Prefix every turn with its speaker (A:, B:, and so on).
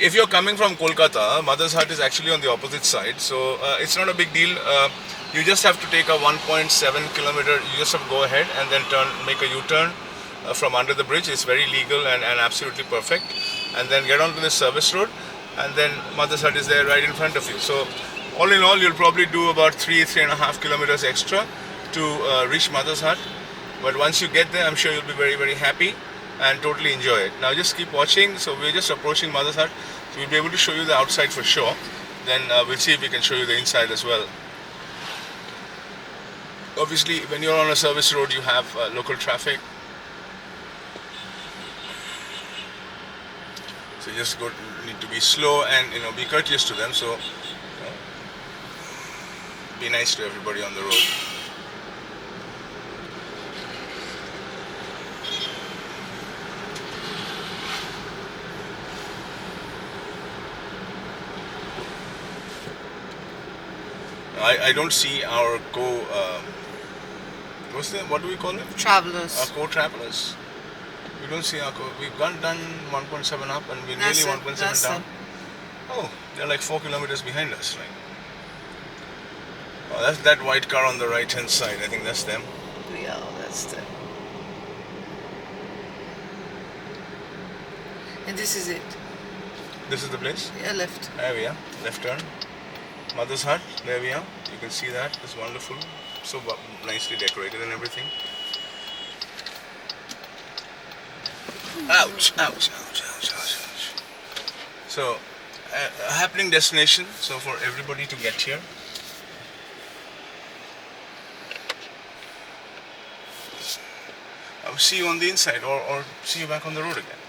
A: If you're coming from Kolkata, Mother's Hut is actually on the opposite side, so it's not a big deal. You just have to take a 1.7 kilometer. You just have to go ahead and then make a U-turn from under the bridge. It's very legal and absolutely perfect. And then get onto the service road, and then Mother's Hut is there right in front of you. So all in all, you'll probably do about 3.5 kilometers extra to reach Mother's Hut. But once you get there, I'm sure you'll be very, very happy and totally enjoy it. Now just keep watching. So we're just approaching Mother's Hut. So we'll be able to show you the outside for sure. Then we'll see if we can show you the inside as well. Obviously, when you're on a service road, you have local traffic. So you just need to be slow and be courteous to them. So be nice to everybody on the road. I don't see our what do we call it?
B: Travelers.
A: Our co-travelers. We don't see we've done 1.7 up and we're nearly 1.7 down. Oh, they're like 4 kilometers behind us, right? Oh, that's that white car on the right hand side. I think that's them.
B: Yeah, that's them. And this is it.
A: This is the place?
B: Yeah, left.
A: There we are. Left turn. Mother's Hut. There we are. You can see that. It's wonderful. So nicely decorated and everything. Ouch, ouch, ouch, ouch, ouch, ouch. So, a happening destination. So for everybody to get here. I'll see you on the inside or see you back on the road again.